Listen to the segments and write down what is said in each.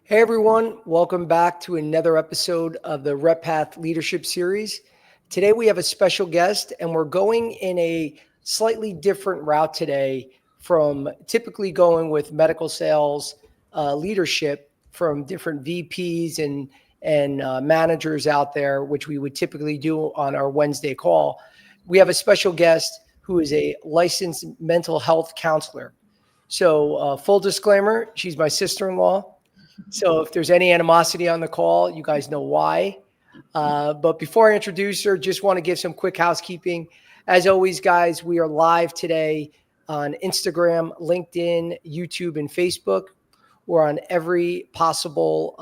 Hey everyone, welcome back to another episode of the RepPath Leadership Series. Today we have a special guest and we're going in a slightly different route today from typically going with medical sales leadership from different VPs and managers out there, which we would typically do on our Wednesday call. We have a special guest who is a licensed mental health counselor. So full disclaimer, she's my sister-in-law. So if there's any animosity on the call, you guys know why. But before I introduce her, just want to give some quick housekeeping. As always, guys, we are live today on Instagram, LinkedIn, YouTube, and Facebook. We're on every possible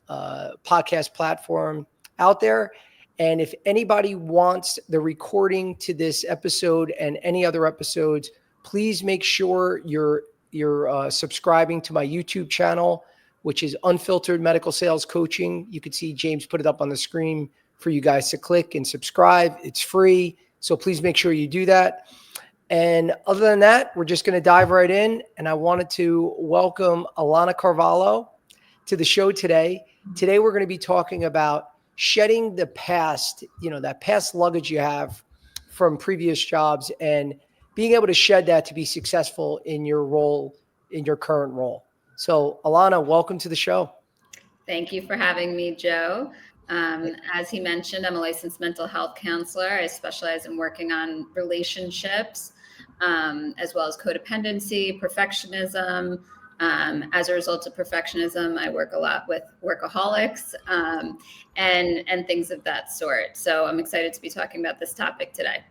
podcast platform out there. And if anybody wants the recording to this episode and any other episodes, please make sure you're subscribing to my YouTube channel, which is Unfiltered Medical Sales Coaching. You can see James put it up on the screen for you guys to click and subscribe. It's free, so please make sure you do that. And other than that, we're just going to dive right in. And I wanted to welcome Alana Carvalho to the show today. Today, we're going to be talking about shedding the past, that past luggage you have from previous jobs and being able to shed that to be successful in your role, in your current role. So, Alana, welcome to the show. Thank you for having me, Joe. As he mentioned, I'm a licensed mental health counselor. I specialize in working on relationships, as well as codependency, perfectionism. As a result of perfectionism, I work a lot with workaholics and things of that sort. So I'm excited to be talking about this topic today.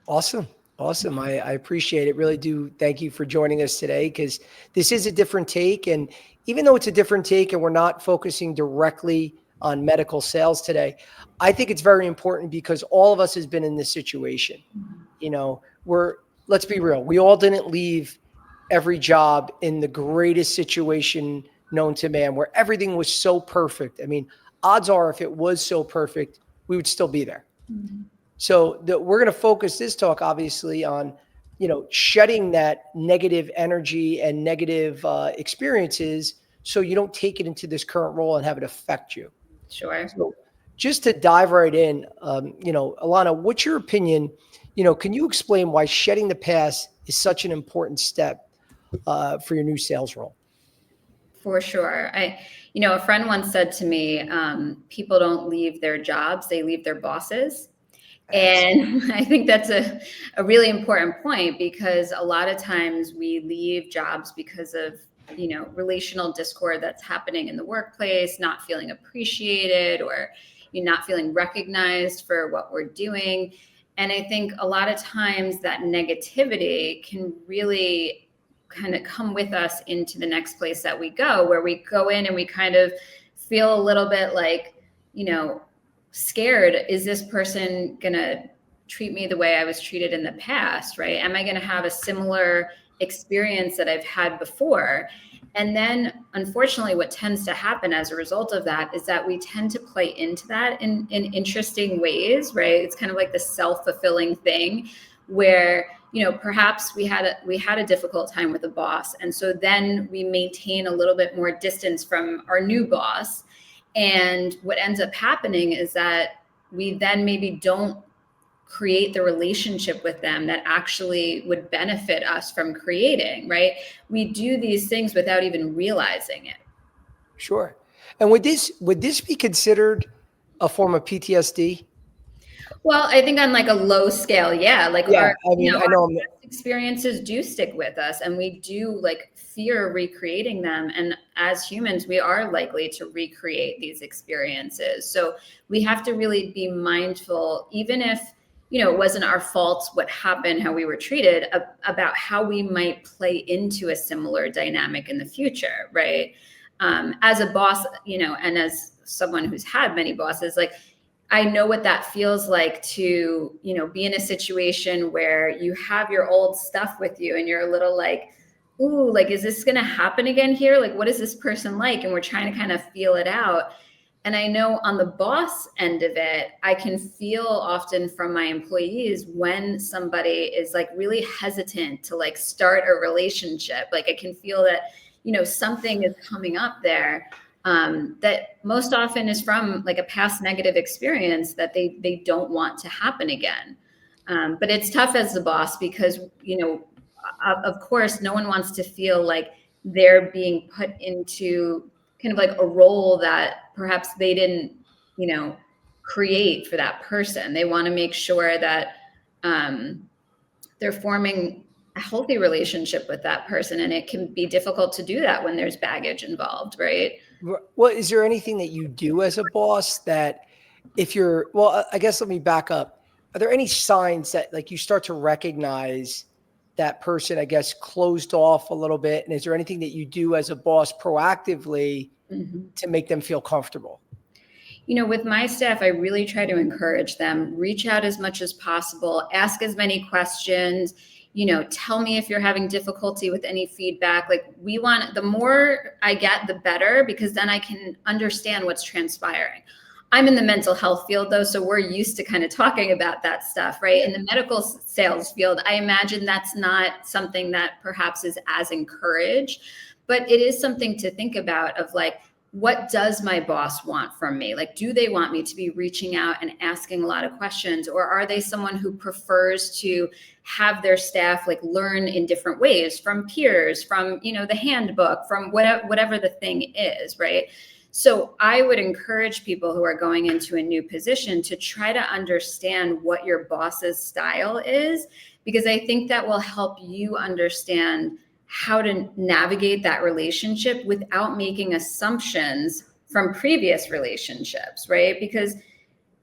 Awesome. I appreciate it. Really do. Thank you for joining us today because this is a different take. And even though it's a different take and we're not focusing directly on medical sales today, I think it's very important because all of us has been in this situation. Let's be real. We all didn't leave every job in the greatest situation known to man where everything was so perfect. I mean, odds are if it was so perfect, we would still be there. Mm-hmm. So we're going to focus this talk, obviously, on, shedding that negative energy and negative experiences so you don't take it into this current role and have it affect you. Sure. So just to dive right in, Alana, what's your opinion? Can you explain why shedding the past is such an important step for your new sales role? For sure. A friend once said to me, people don't leave their jobs, they leave their bosses. And I think that's a really important point because a lot of times we leave jobs because of, relational discord that's happening in the workplace, not feeling appreciated or you're not feeling recognized for what we're doing. And I think a lot of times that negativity can really kind of come with us into the next place that we go, where we go in and we kind of feel a little bit like, scared. Is this person going to treat me the way I was treated in the past, right? Am I going to have a similar experience that I've had before? And then, unfortunately, what tends to happen as a result of that is that we tend to play into that in interesting ways, right? It's kind of like the self-fulfilling thing where, perhaps we had a difficult time with a boss. And so then we maintain a little bit more distance from our new boss. And what ends up happening is that we then maybe don't create the relationship with them that actually would benefit us from creating, right? We do these things without even realizing it. Sure. And would this be considered a form of PTSD? Well, I think on like a low scale, yeah. Like I know experiences do stick with us and we do like fear recreating them. And as humans, we are likely to recreate these experiences. So we have to really be mindful, even if, it wasn't our fault what happened, how we were treated, about how we might play into a similar dynamic in the future, right? As a boss, and as someone who's had many bosses, like, I know what that feels like to, be in a situation where you have your old stuff with you and you're a little like, ooh, like, is this going to happen again here? Like, what is this person like? And we're trying to kind of feel it out. And I know on the boss end of it, I can feel often from my employees when somebody is like really hesitant to like start a relationship. Like I can feel that, something is coming up there. that most often is from like a past negative experience that they don't want to happen again. But it's tough as the boss because, of course, no one wants to feel like they're being put into kind of like a role that perhaps they didn't, create for that person. They want to make sure that they're forming a healthy relationship with that person. And it can be difficult to do that when there's baggage involved, right? Well, is there anything that you do as a boss that if you're, well, I guess let me back up. Are there any signs that like you start to recognize that person, I guess, closed off a little bit? And is there anything that you do as a boss proactively to make them feel comfortable? With my staff, I really try to encourage them, reach out as much as possible, ask as many questions, tell me if you're having difficulty with any feedback. Like the more I get, the better, because then I can understand what's transpiring. I'm in the mental health field though, so we're used to kind of talking about that stuff, right? In the medical sales field, I imagine that's not something that perhaps is as encouraged, but it is something to think about of like, what does my boss want from me? Like, do they want me to be reaching out and asking a lot of questions? Or are they someone who prefers to have their staff like learn in different ways from peers, from, the handbook, from whatever the thing is, right? So I would encourage people who are going into a new position to try to understand what your boss's style is, because I think that will help you understand how to navigate that relationship without making assumptions from previous relationships, right? Because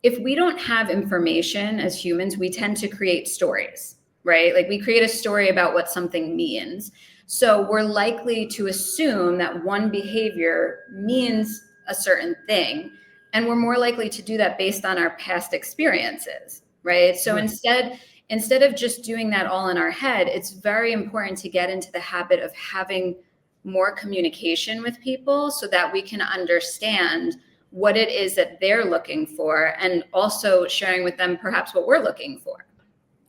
if we don't have information as humans, we tend to create stories, right? Like we create a story about what something means. So we're likely to assume that one behavior means a certain thing, and we're more likely to do that based on our past experiences, right? So instead of just doing that all in our head, it's very important to get into the habit of having more communication with people so that we can understand what it is that they're looking for, and also sharing with them perhaps what we're looking for.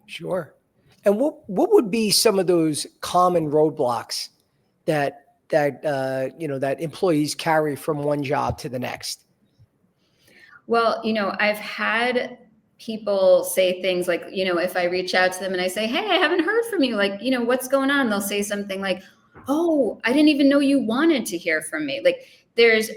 Sure. And what would be some of those common roadblocks that that employees carry from one job to the next? Well, I've had people say things like, if I reach out to them and I say, hey, I haven't heard from you, like, what's going on? They'll say something like, oh, I didn't even know you wanted to hear from me. Like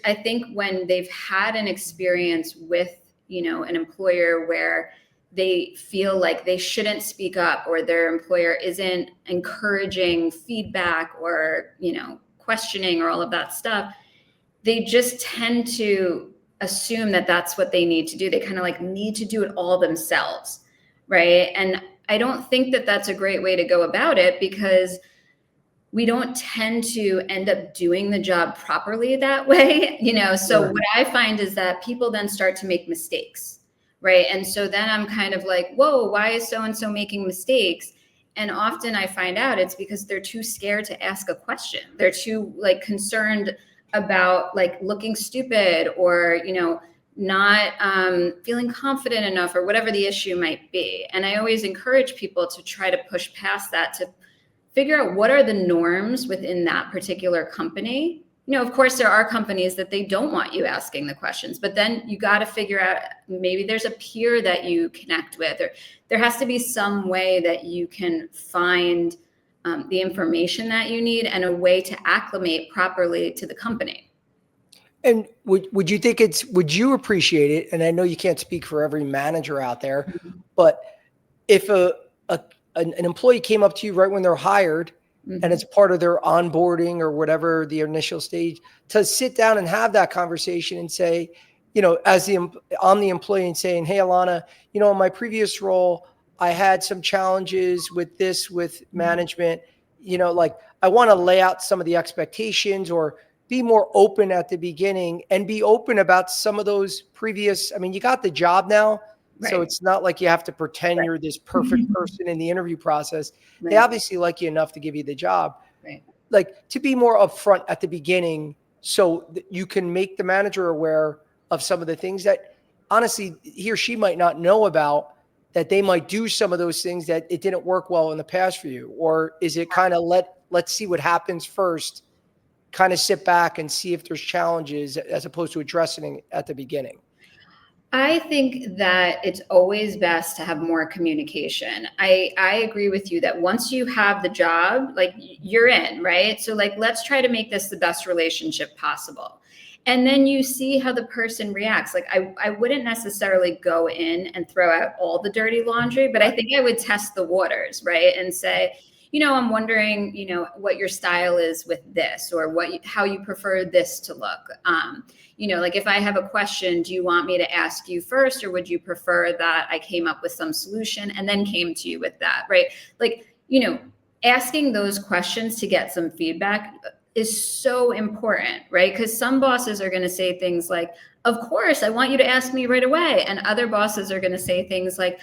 I think when they've had an experience with, an employer where they feel like they shouldn't speak up, or their employer isn't encouraging feedback or, questioning or all of that stuff, they just tend to assume that that's what they need to do. They kind of like need to do it all themselves, right? And I don't think that that's a great way to go about it, because we don't tend to end up doing the job properly that way, So What I find is that people then start to make mistakes, right? And so then I'm kind of like, whoa, why is so-and-so making mistakes? And often I find out it's because they're too scared to ask a question. They're too like concerned about like looking stupid, or, not feeling confident enough, or whatever the issue might be. And I always encourage people to try to push past that, to figure out what are the norms within that particular company. Of course, there are companies that they don't want you asking the questions, but then you got to figure out, maybe there's a peer that you connect with, or there has to be some way that you can find the information that you need and a way to acclimate properly to the company. And would you think would you appreciate it? And I know you can't speak for every manager out there, but if an employee came up to you right when they're hired, and it's part of their onboarding or whatever the initial stage, to sit down and have that conversation and say, I'm the employee, and saying, hey, Alana, in my previous role, I had some challenges with management, like I want to lay out some of the expectations, or be more open at the beginning, and be open about some of those previous, you got the job now. Right. So it's not like you have to pretend you're this perfect person in the interview process. Right. They obviously like you enough to give you the job. Right. Like to be more upfront at the beginning, so that you can make the manager aware of some of the things that honestly he or she might not know about, that they might do some of those things that it didn't work well in the past for you. Or is it kind of let's see what happens first, kind of sit back and see if there's challenges as opposed to addressing it at the beginning? I think that it's always best to have more communication. I agree with you that once you have the job, like you're in, right? So like, let's try to make this the best relationship possible. And then you see how the person reacts. Like I wouldn't necessarily go in and throw out all the dirty laundry, but I think I would test the waters, right? And say, I'm wondering, what your style is with this, or how you prefer this to look. Like if I have a question, do you want me to ask you first, or would you prefer that I came up with some solution and then came to you with that, right? Like, asking those questions to get some feedback is so important, right? Because some bosses are going to say things like, of course, I want you to ask me right away. And other bosses are going to say things like,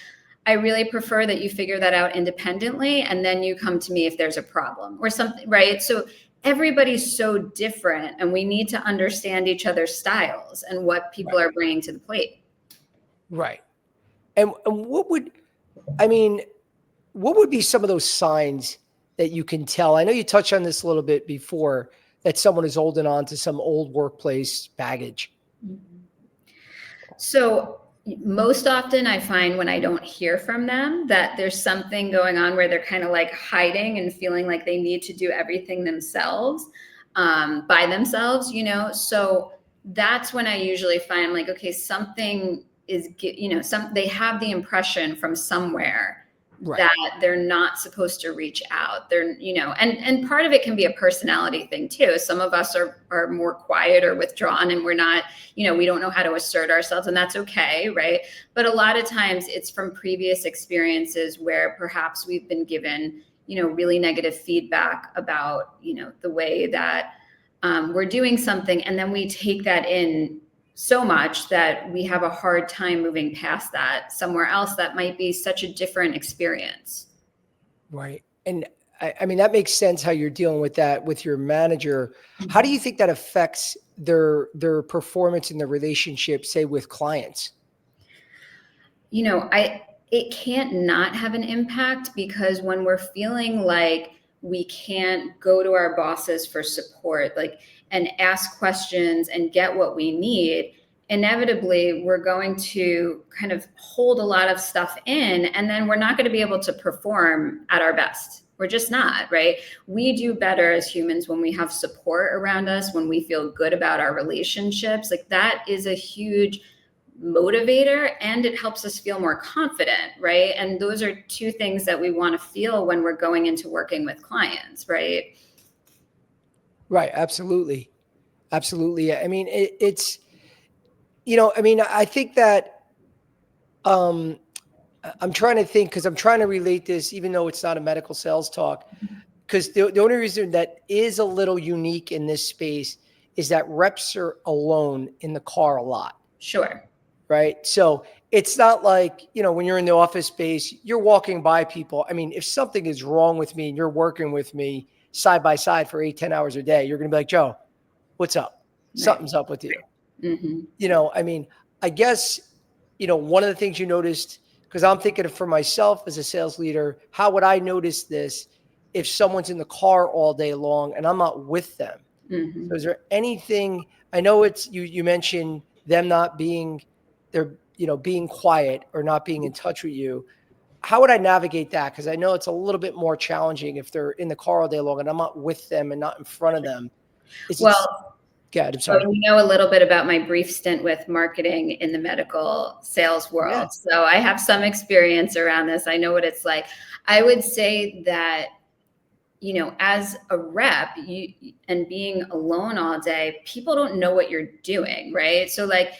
I really prefer that you figure that out independently, and then you come to me if there's a problem or something, right? So everybody's so different, and we need to understand each other's styles and what people are bringing to the plate. Right. And what would be some of those signs that you can tell? I know you touched on this a little bit before, that someone is holding on to some old workplace baggage. So most often I find when I don't hear from them that there's something going on where they're kind of like hiding and feeling like they need to do everything themselves, by themselves, so that's when I usually find like, okay, something is, they have the impression from somewhere that they're not supposed to reach out. They're, and part of it can be a personality thing too. Some of us are more quiet or withdrawn, and we're not, we don't know how to assert ourselves, and that's okay, right? But a lot of times it's from previous experiences where perhaps we've been given, really negative feedback about, the way that we're doing something, and then we take that in so much that we have a hard time moving past that somewhere else that might be such a different experience. Right. And I mean, that makes sense how you're dealing with that with your manager. How do you think that affects their performance in the relationship, say with clients? It can't not have an impact, because when we're feeling like we can't go to our bosses for support, like, and ask questions and get what we need, inevitably we're going to kind of hold a lot of stuff in, and then we're not going to be able to perform at our best. We're just not, right? We do better as humans when we have support around us, when we feel good about our relationships. Like, that is a huge motivator, and it helps us feel more confident, right? And those are two things that we want to feel when we're going into working with clients, right? Right. Absolutely. Absolutely. I mean, it's, I think that, I'm trying to think, because I'm trying to relate this, even though it's not a medical sales talk, because the only reason that is a little unique in this space is that reps are alone in the car a lot. Sure. Right. So it's not like, when you're in the office space, you're walking by people. I mean, if something is wrong with me and you're working with me side by side for 8, 10 hours a day, you're going to be like, Joe, what's up? Right. Something's up with you. Mm-hmm. I mean, I guess, one of the things you noticed, because I'm thinking of for myself as a sales leader, how would I notice this if someone's in the car all day long and I'm not with them? Mm-hmm. So is there anything, I know it's, you mentioned them not being, they're, being quiet or not being in touch with you. How would I navigate that? Because I know it's a little bit more challenging if they're in the car all day long and I'm not with them and not in front of them. Well, I'm sorry. So you know a little bit about my brief stint with marketing in the medical sales world. Yeah. So I have some experience around this. I know what it's like. I would say that, as a rep, and being alone all day, people don't know what you're doing, right? So like,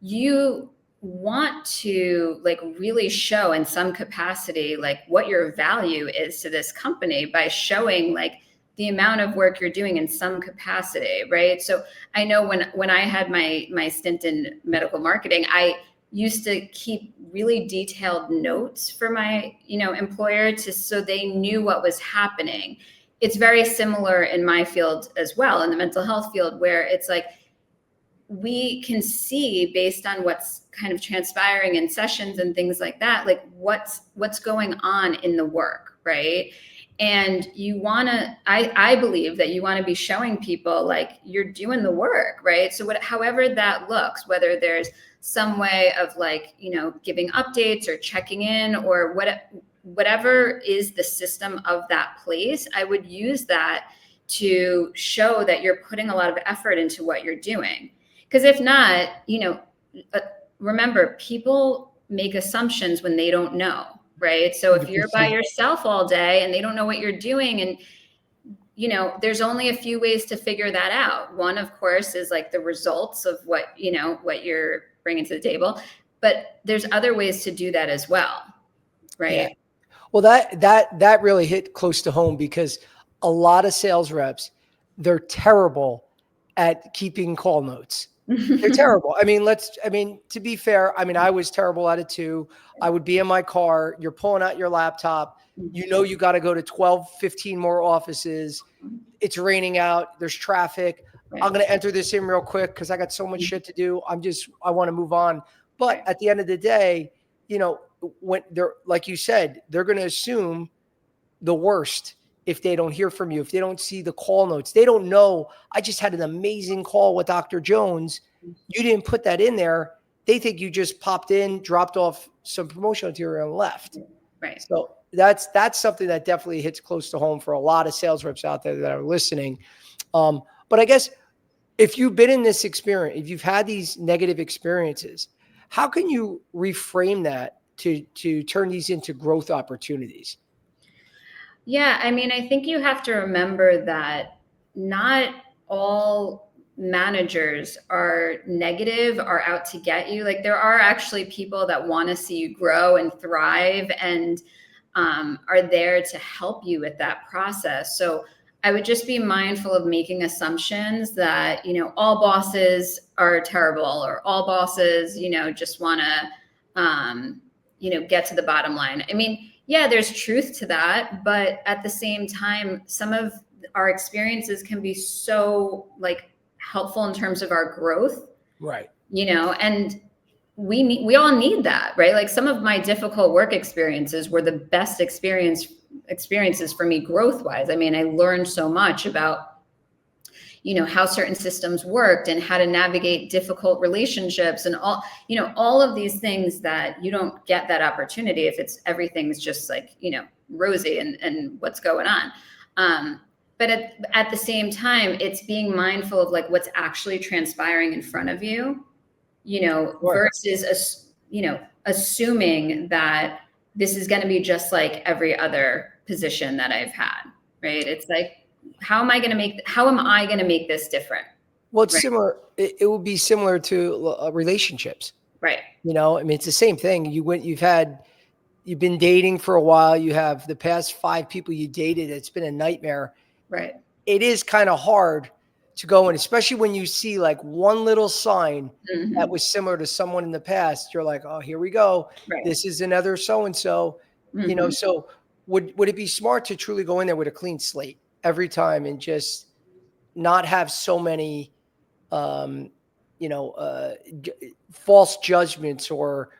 you want to like really show in some capacity like what your value is to this company by showing like the amount of work you're doing in some capacity, right? So I know when I had my stint in medical marketing, I used to keep really detailed notes for my employer, so they knew what was happening. It's very similar in my field as well, in the mental health field, where it's like we can see based on what's kind of transpiring in sessions and things like that, like what's going on in the work, right? And you want to, I believe that you want to be showing people like you're doing the work, right? So however that looks, whether there's some way of like, giving updates or checking in or whatever is the system of that place, I would use that to show that you're putting a lot of effort into what you're doing. Because if not, remember, people make assumptions when they don't know. Right. So if you're by 100%. yourself all day and they don't know what you're doing, and, there's only a few ways to figure that out. One, of course, is like the results of what you're bringing to the table. But there's other ways to do that as well. Right. Yeah. Well, that really hit close to home because a lot of sales reps, they're terrible at keeping call notes. They're terrible. I mean, to be fair, I was terrible at it too. I would be in my car, you're pulling out your laptop, you got to go to 12, 15 more offices. It's raining out, there's traffic. Right. I'm going to enter this in real quick because I got so much shit to do. I want to move on. But at the end of the day, when they're, like you said, they're going to assume the worst if they don't hear from you, if they don't see the call notes. They don't know, I just had an amazing call with Dr. Jones. You didn't put that in there. They think you just popped in, dropped off some promotional material and left. Right. So that's something that definitely hits close to home for a lot of sales reps out there that are listening. But I guess if you've been in this experience, if you've had these negative experiences, how can you reframe that to turn these into growth opportunities? Yeah, I think you have to remember that not all managers are negative, are out to get you. Like there are actually people that want to see you grow and thrive and are there to help you with that process. So I would just be mindful of making assumptions that, all bosses are terrible or all bosses, just want to, get to the bottom line. Yeah, there's truth to that, but at the same time, some of our experiences can be so like helpful in terms of our growth, Right. And we all need that, right? Like some of my difficult work experiences were the best experiences for me growth wise. I learned so much about how certain systems worked and how to navigate difficult relationships and all of these things that you don't get that opportunity if everything's just like, rosy and what's going on. But at the same time, it's being mindful of like what's actually transpiring in front of you, versus, assuming that this is going to be just like every other position that I've had, right? It's like, how am I going to make this different? Well, it's similar. It would be similar to relationships. Right. It's the same thing. You've been dating for a while. You have the past 5 people you dated. It's been a nightmare. Right. It is kind of hard to go in, especially when you see like one little sign that was similar to someone in the past. You're like, oh, here we go. Right. This is another so-and-so, so would it be smart to truly go in there with a clean slate every time and just not have so many, false judgments or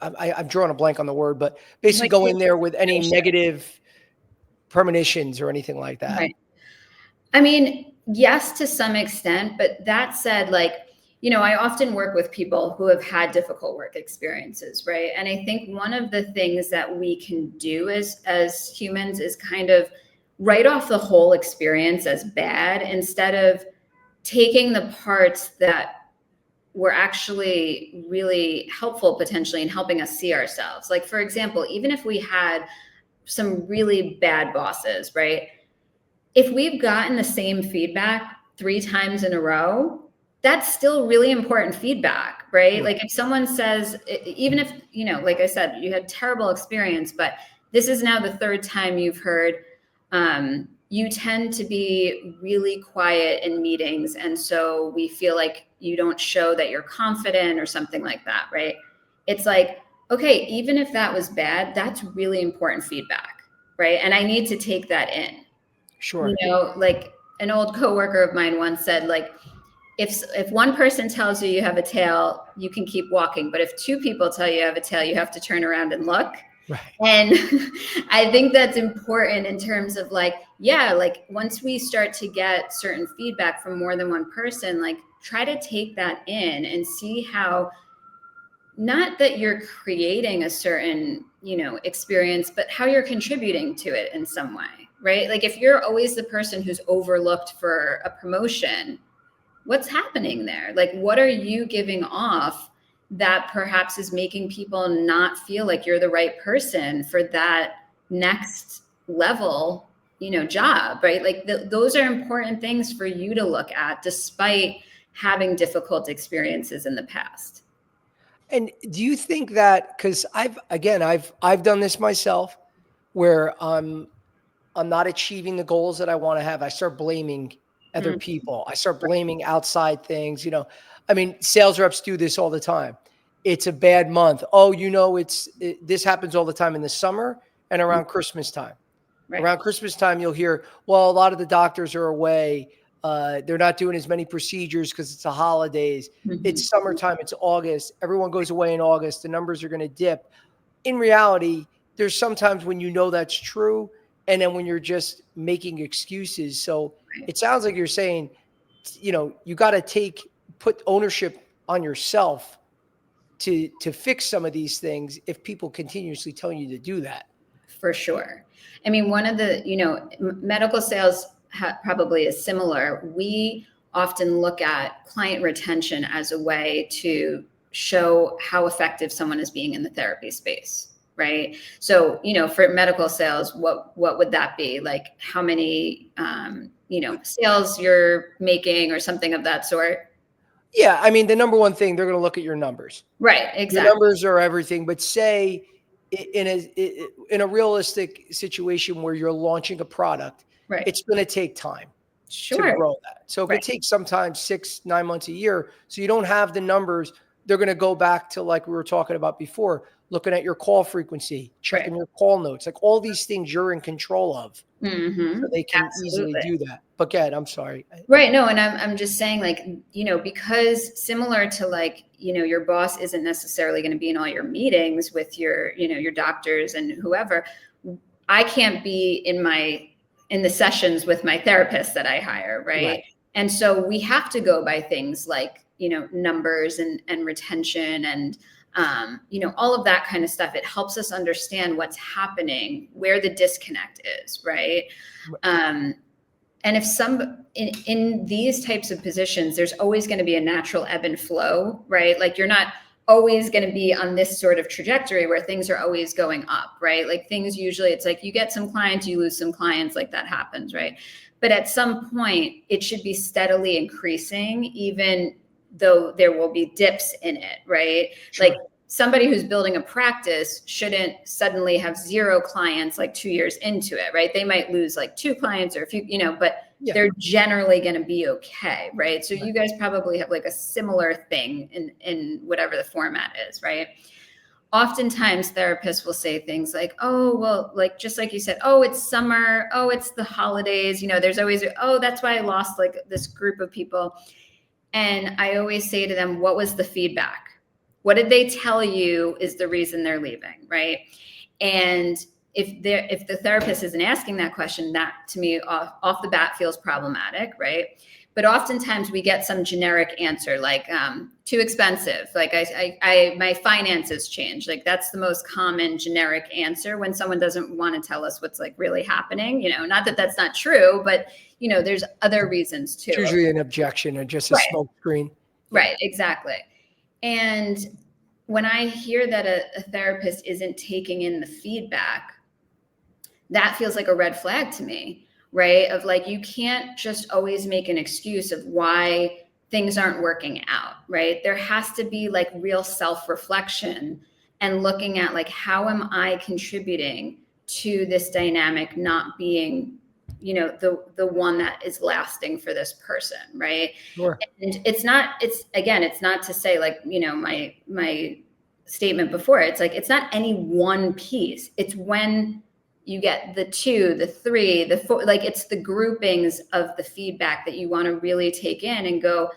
I'm drawing a blank on the word, but basically Like go in there with any negative premonitions or anything like that. Right. Yes, to some extent, but that said, like, I often work with people who have had difficult work experiences, right? And I think one of the things that we can do as humans is kind of write off the whole experience as bad instead of taking the parts that were actually really helpful potentially in helping us see ourselves. Like, for example, even if we had some really bad bosses, right? If we've gotten the same feedback 3 times in a row, that's still really important feedback, right? Like if someone says, even if, like I said, you had terrible experience, but this is now the 3rd time you've heard, you tend to be really quiet in meetings. And so we feel like you don't show that you're confident or something like that, right? It's like, okay, even if that was bad, that's really important feedback, right? And I need to take that in. Sure. Like an old coworker of mine once said, like, if one person tells you you have a tail, you can keep walking. But if 2 people tell you have a tail, you have to turn around and look. Right. And I think that's important in terms of like, yeah, like once we start to get certain feedback from more than one person, like try to take that in and see how, not that you're creating a certain, experience, but how you're contributing to it in some way, right? Like if you're always the person who's overlooked for a promotion, what's happening there? Like, what are you giving off that perhaps is making people not feel like you're the right person for that next level, job, right? Like those are important things for you to look at despite having difficult experiences in the past. And do you think that, because I've done this myself, where I'm not achieving the goals that I want to have, I start blaming other Mm, people. I start blaming outside things. I mean, sales reps do this all the time. It's a bad month. Oh, this happens all the time in the summer and mm, around Christmas time. right. Around Christmas time, you'll hear, well, a lot of the doctors are away. They're not doing as many procedures because it's the holidays. Mhm. It's summertime. It's August. Everyone goes away in August. The numbers are going to dip. In reality, there's sometimes when that's true, and then when you're just making excuses. So Right. it sounds like you're saying, you got to put ownership on yourself to fix some of these things if people continuously tell you to do that. For sure. I mean, one of the, medical sales probably is similar. We often look at client retention as a way to show how effective someone is being in the therapy space, right? So, for medical sales, what would that be? Like how many, sales you're making or something of that sort? Yeah, I mean, the number one thing, they're going to look at your numbers. Right, Your exactly. numbers are everything, but say in a realistic situation where you're launching a product, Right. it's going to take time to Sure. grow that. So if Right. it takes sometimes 6, 9 months, a year, so you don't have the numbers, they're going to go back to, like we were talking about before, looking at your call frequency, Right. checking your call notes, like all these things you're in control of. So Mm-hmm. they can easily Absolutely. do that. But Gad, I'm sorry. Right. No, and I'm just saying, like, because similar to like, your boss isn't necessarily going to be in all your meetings with your doctors and whoever. I can't be in the sessions with my therapist that I hire, right? Right. And so we have to go by things like, numbers and retention and all of that kind of stuff. It helps us understand what's happening, where the disconnect is, right? Um, and if in these types of positions, there's always going to be a natural ebb and flow, right? Like you're not always going to be on this sort of trajectory where things are always going up, right? Like things usually, it's like you get some clients, you lose some clients, like that happens, right? But at some point, it should be steadily increasing, even though there will be dips in it, right? Like Sure. somebody who's building a practice shouldn't suddenly have 0 clients like 2 years into it, right? They might lose like 2 clients or a few, but Yeah. they're generally going to be okay, right? So Right. you guys probably have like a similar thing in whatever the format is, right? Oftentimes therapists will say things like, oh, well, like just like you said, oh, it's summer, oh, it's the holidays, there's always, oh, that's why I lost like this group of people. And I always say to them, what was the feedback? What did they tell you is the reason they're leaving, right? And if the therapist isn't asking that question, that to me off the bat feels problematic, right? But oftentimes we get some generic answer like too expensive, like I my finances change. Like that's the most common generic answer when someone doesn't want to tell us what's like really happening. Not that that's not true, but there's other reasons It's too. usually an objection or just a Right, smoke screen. Yeah. right, exactly. And when I hear that a therapist isn't taking in the feedback, that feels like a red flag to me, right? Of like, you can't just always make an excuse of why things aren't working out, right? There has to be like real self reflection and looking at like, how am I contributing to this dynamic not being the one that is lasting for this person, right? Sure. And it's not to say like my statement before, it's like it's not any one piece, it's when you get the 2, the 3, the 4, like it's the groupings of the feedback that you want to really take in and go,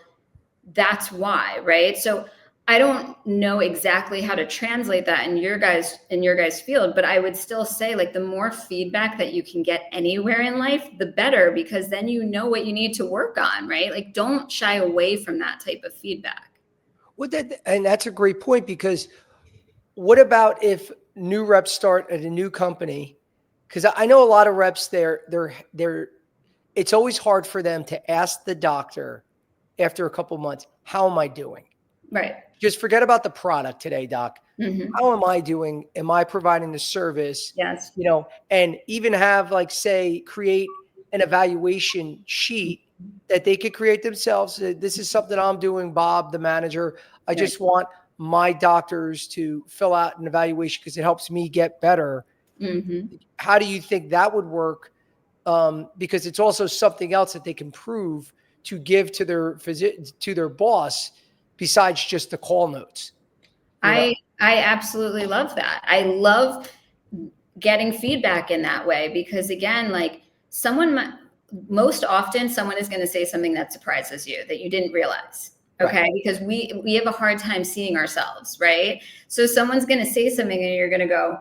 that's why, right? So I don't know exactly how to translate that in your guys field, but I would still say, like, the more feedback that you can get anywhere in life, the better, because then you know what you need to work on, right? Like, don't shy away from that type of feedback. And that's a great point, because what about if new reps start at a new company? Because I know a lot of reps, it's always hard for them to ask the doctor after a couple months, how am I doing? Right. Just forget about the product today, doc. Mm-hmm. How am I doing? Am I providing the service? Yes. And even have, like, say, create an evaluation sheet that they could create themselves. This is something I'm doing, Bob, the manager. I Right. just want my doctors to fill out an evaluation because it helps me get better. Mm-hmm. How do you think that would work? Because it's also something else that they can prove to give to their boss, besides just the call notes. I absolutely love that. I love getting feedback in that way, because, again, like, most often someone is going to say something that surprises you that you didn't realize. Okay. Right. Because we have a hard time seeing ourselves, right? So someone's going to say something and you're going to go,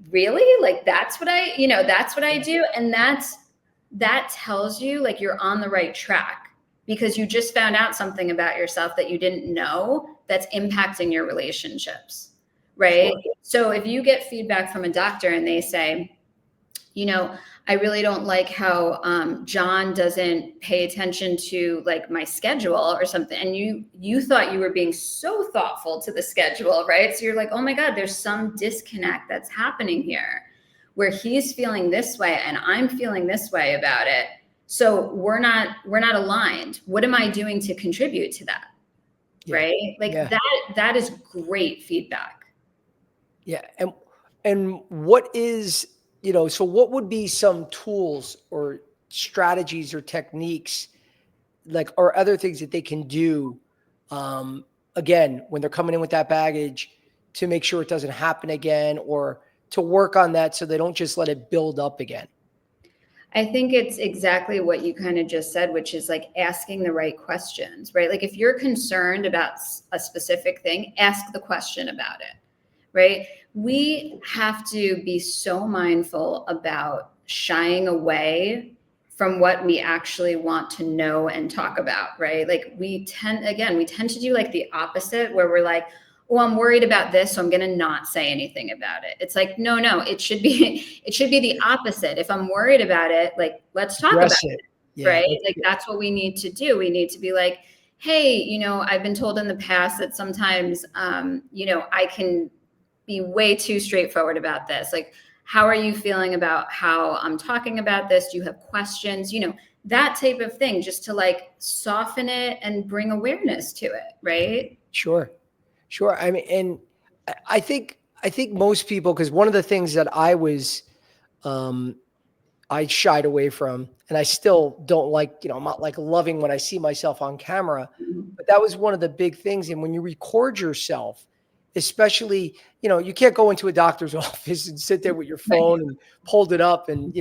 really? Like, that's what I do. And that tells you, like, you're on the right track, because you just found out something about yourself that you didn't know that's impacting your relationships, right? Sure. So if you get feedback from a doctor and they say, I really don't like how John doesn't pay attention to, like, my schedule or something, and you thought you were being so thoughtful to the schedule, right? So you're like, oh my God, there's some disconnect that's happening here, where he's feeling this way and I'm feeling this way about it. So we're not aligned. What am I doing to contribute to that? Yeah. Right? Like, Yeah. that is great feedback. Yeah. And what is, so what would be some tools or strategies or techniques, like, or other things that they can do, again, when they're coming in with that baggage, to make sure it doesn't happen again, or to work on that so they don't just let it build up again? I think it's exactly what you kind of just said, which is, like, asking the right questions, right? Like, if you're concerned about a specific thing, ask the question about it, right? We have to be so mindful about shying away from what we actually want to know and talk about, right? Like, we tend to do, like, the opposite, where we're like, oh, I'm worried about this, so I'm going to not say anything about it. It's like, no, it should be the opposite. If I'm worried about it, like, let's talk about Address it. it, Yeah. right? Like, that's what we need to do. We need to be like, hey, I've been told in the past that sometimes, I can be way too straightforward about this. Like, how are you feeling about how I'm talking about this? Do you have questions? That type of thing, just to, like, soften it and bring awareness to it, right? Sure. Sure. I mean, and I think most people, because one of the things that um, I shied away from, and I still don't like, I'm not, like, loving when I see myself on camera, Mhm. but that was one of the big things. And when you record yourself, especially, you can't go into a doctor's office and sit there with your Right. phone and hold it up and,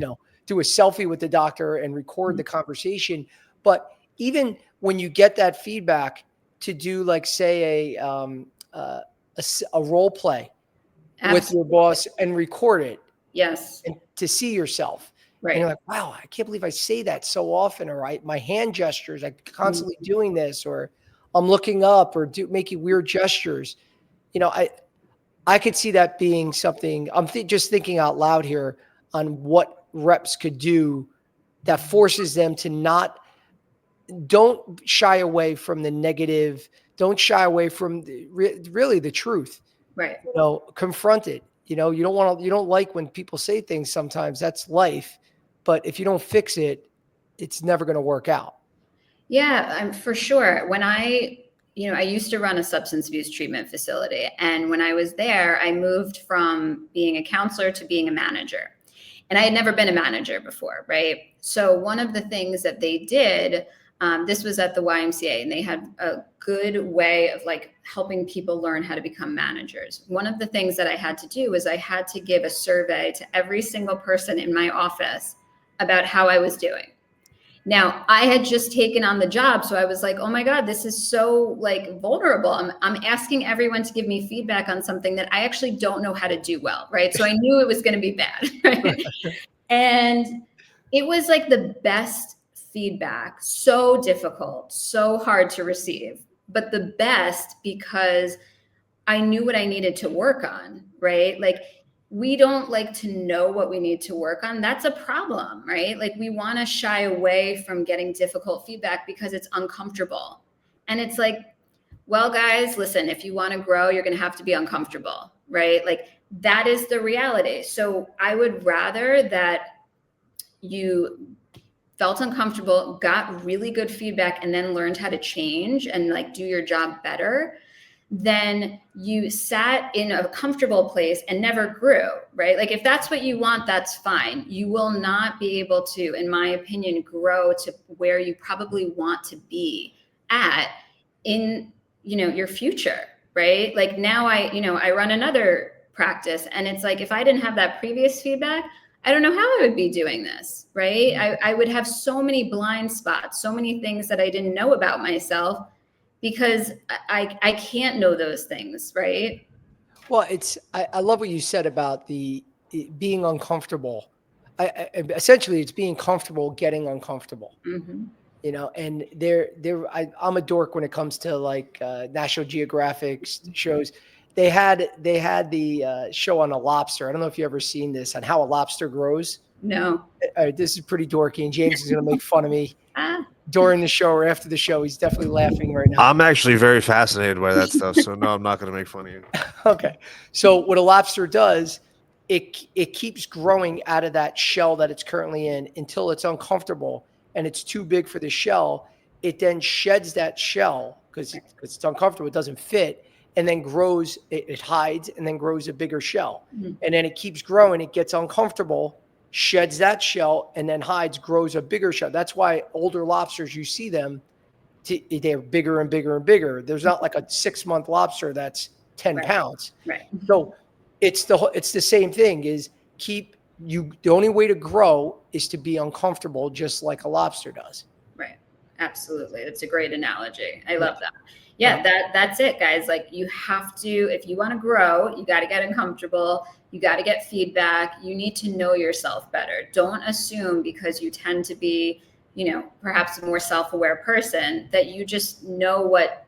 do a selfie with the doctor and record the conversation. But even when you get that feedback, to do, like, say, a role play with your Absolutely. boss and record it, Yes. and to see yourself. And you're Right. like, wow, I can't believe I say that so often. Or my hand gestures, I'm Mhm. constantly doing this, or I'm looking up, or making weird gestures. I could see that being something. I'm just thinking out loud here on what reps could do that forces them to don't shy away from the negative. Don't shy away from really the truth. Right. Confront it. You don't like when people say things sometimes. That's life. But if you don't fix it, it's never going to work out. Yeah, for sure. I used to run a substance abuse treatment facility. And when I was there, I moved from being a counselor to being a manager. And I had never been a manager before, right? So one of the things that they did, this was at the YMCA, and they had a good way of, like, helping people learn how to become managers. One of the things that I had to do was I had to give a survey to every single person in my office about how I was doing. Now, I had just taken on the job, so I was like, oh my God, this is so like vulnerable. I'm asking everyone to give me feedback on something that I actually don't know how to do well, right? So I knew it was going to be bad, right? And it was like the best feedback, so difficult, so hard to receive, but the best because I knew what I needed to work on, right? Like, we don't like to know what we need to work on. That's a problem, right? Like, we want to shy away from getting difficult feedback because it's uncomfortable. And it's like, well, guys, listen, if you want to grow, you're going to have to be uncomfortable, right? Like, that is the reality. So I would rather that you felt uncomfortable, got really good feedback, and then learned how to change and like do your job better, then you sat in a comfortable place and never grew, right? Like, if that's what you want, that's fine. You will not be able to, in my opinion, grow to where you probably want to be at in, your future, right? Like, now I run another practice, and it's like, if I didn't have that previous feedback, I don't know how I would be doing this, right? I would have so many blind spots, so many things that I didn't know about myself, because I can't know those things, right? Well, I love what you said about being uncomfortable. Essentially, it's being comfortable getting uncomfortable. Mm-hmm. And I'm a dork when it comes to like National Geographic shows. They had the show on a lobster. I don't know if you ever seen this on how a lobster grows. No. This is pretty dorky, and James is going to make fun of me Ah. during the show or after the show. He's definitely laughing right now. I'm actually very fascinated by that stuff, so no, I'm not going to make fun of you. Okay. So what a lobster does, it keeps growing out of that shell that it's currently in until it's uncomfortable and it's too big for the shell. It then sheds that shell because it's uncomfortable. It doesn't fit, and then grows. It hides and then grows a bigger shell. Mm-hmm. And then it keeps growing. It gets uncomfortable, sheds that shell, and then hides, grows a bigger shell. That's why older lobsters, you see them, they're bigger and bigger and bigger. There's not like a 6-month lobster that's 10 pounds. Right. So it's the same thing. The only way to grow is to be uncomfortable, just like a lobster does. Right. Absolutely. That's a great analogy. I love that. Yeah, that's it, guys. Like, you have to, if you want to grow, you got to get uncomfortable. You got to get feedback. You need to know yourself better. Don't assume because you tend to be, perhaps a more self-aware person, that you just know what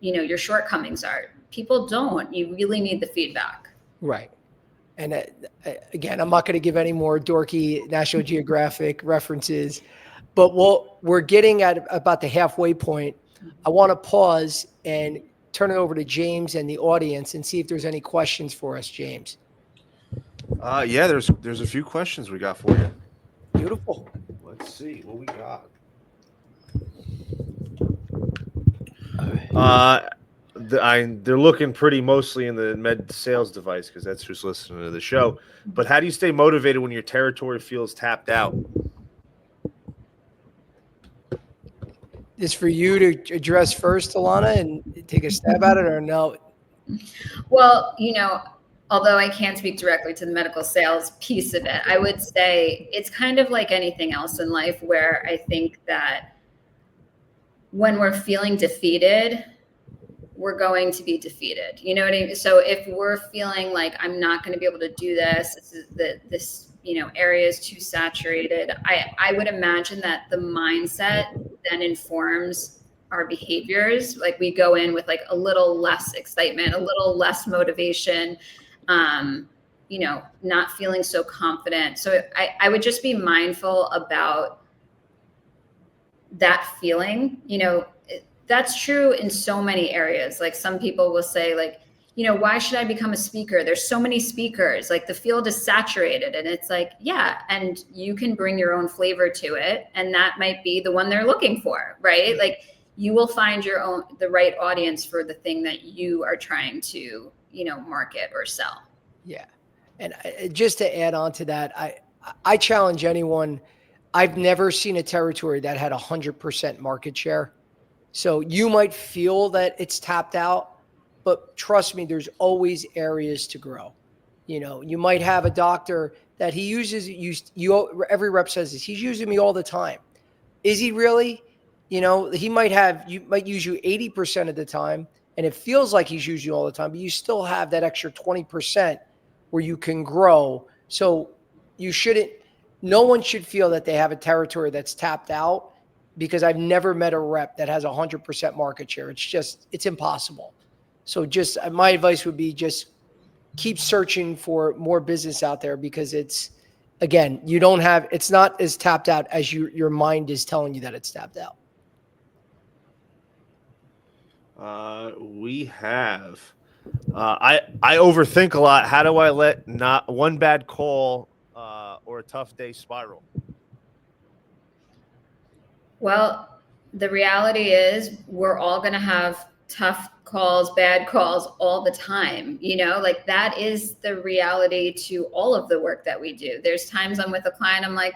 your shortcomings are. People don't. You really need the feedback. Right. And again, I'm not going to give any more dorky National Geographic references, but we're getting at about the halfway point. I want to pause and turn it over to James and the audience and see if there's any questions for us, James. Yeah, there's a few questions we got for you. Beautiful. Let's see what we got. They're looking pretty mostly in the med sales device because that's who's listening to the show. But how do you stay motivated when your territory feels tapped out? Is for you to address first, Alana, and take a stab at it, or no? Well, although I can't speak directly to the medical sales piece of it, I would say it's kind of like anything else in life, where I think that when we're feeling defeated, we're going to be defeated. You know what I mean? So if we're feeling like, I'm not going to be able to do this, this area is too saturated, I would imagine that the mindset then informs our behaviors. Like, we go in with like a little less excitement, a little less motivation, not feeling so confident. So I would just be mindful about that feeling. That's true in so many areas. Like, some people will say, like, why should I become a speaker? There's so many speakers, like the field is saturated. And it's like, yeah, and you can bring your own flavor to it. And that might be the one they're looking for, right? Like, you will find the right audience for the thing that you are trying to, market or sell. Yeah. And just to add on to that, I challenge anyone. I've never seen a territory that had 100% market share. So you might feel that it's tapped out, but trust me, there's always areas to grow. You might have a doctor that he uses, every rep says this, he's using me all the time, Is he really? You know, you might use you 80% of the time, and it feels like he's using you all the time, but you still have that extra 20% where you can grow. So you shouldn't, no one should feel that they have a territory that's tapped out, because I've never met a rep that has 100% market share. It's impossible. So just my advice would be just keep searching for more business out there, because again, it's not as tapped out as your mind is telling you that it's tapped out. We have. I overthink a lot. How do I let not one bad call or a tough day spiral? Well, the reality is we're all going to have tough calls, bad calls all the time. Like that is the reality to all of the work that we do. There's times I'm with a client, I'm like,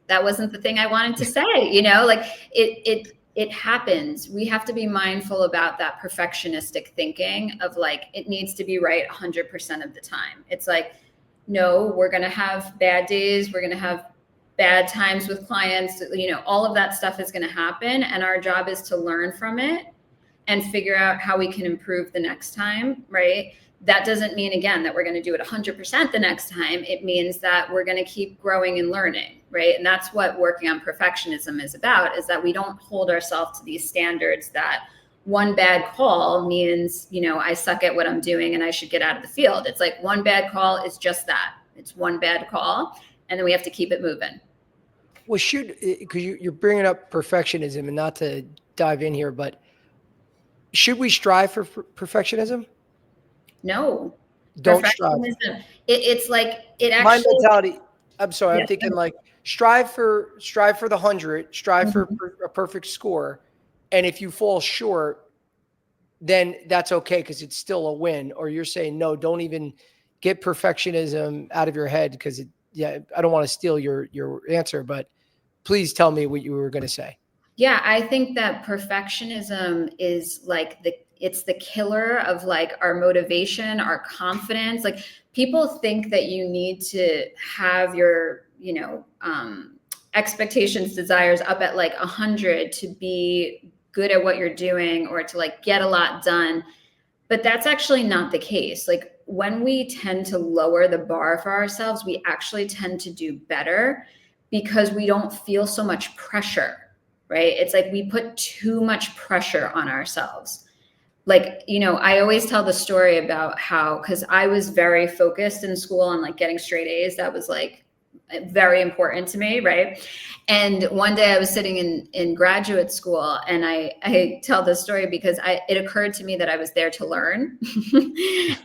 that wasn't the thing I wanted to say, like it happens. We have to be mindful about that perfectionistic thinking of like, it needs to be right 100% of the time. It's like, no, we're going to have bad days. We're going to have bad times with clients. All of that stuff is going to happen. And our job is to learn from it and figure out how we can improve the next time, right? That doesn't mean, again, that we're going to do it 100% the next time. It means that we're going to keep growing and learning, right? And that's what working on perfectionism is about, is that we don't hold ourselves to these standards that one bad call means, I suck at what I'm doing and I should get out of the field. It's like one bad call is just that. It's one bad call. And then we have to keep it moving. Well, because you're bringing up perfectionism, and not to dive in here, but should we strive for perfectionism? No. Don't strive. It's like it actually. My mentality. I'm sorry. Yeah. I'm thinking like strive for the 100. Strive Mm-hmm. for a perfect score, and if you fall short, then that's okay, because it's still a win. Or you're saying no, don't even get perfectionism out of your head, because I don't want to steal your answer, but please tell me what you were going to say. Yeah, I think that perfectionism is like it's the killer of like our motivation, our confidence. Like people think that you need to have your, expectations, desires up at like 100 to be good at what you're doing or to like get a lot done. But that's actually not the case. Like when we tend to lower the bar for ourselves, we actually tend to do better because we don't feel so much pressure. Right? It's like we put too much pressure on ourselves. Like, I always tell the story about how, because I was very focused in school on like getting straight A's. That was like very important to me, right? And one day I was sitting in graduate school, and I tell this story because it occurred to me that I was there to learn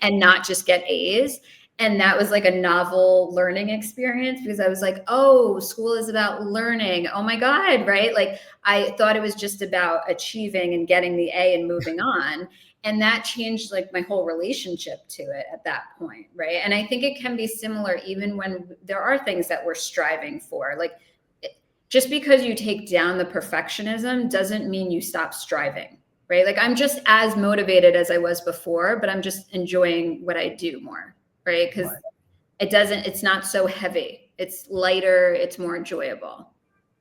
and not just get A's. And that was like a novel learning experience, because I was like, oh, school is about learning. Oh my God, right? Like I thought it was just about achieving and getting the A and moving on. And that changed like my whole relationship to it at that point, right? And I think it can be similar even when there are things that we're striving for. Like just because you take down the perfectionism doesn't mean you stop striving, right? Like I'm just as motivated as I was before, but I'm just enjoying what I do more. Right? Because it's not so heavy. It's lighter. It's more enjoyable.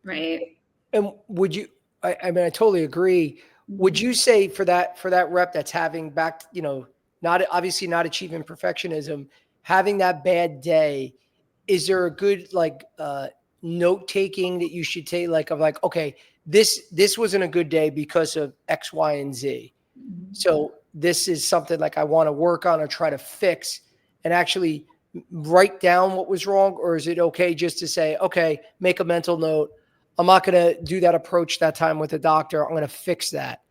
Right? And would you, I mean, I totally agree. Would you say for that rep that's having not obviously not achieving perfectionism, having that bad day, is there a good like note taking that you should take, like okay, this wasn't a good day because of X, Y, and Z. So this is something like I want to work on or try to fix, and actually write down what was wrong? Or is it okay just to say, okay, make a mental note, I'm not going to do that approach that time with the doctor, I'm going to fix that?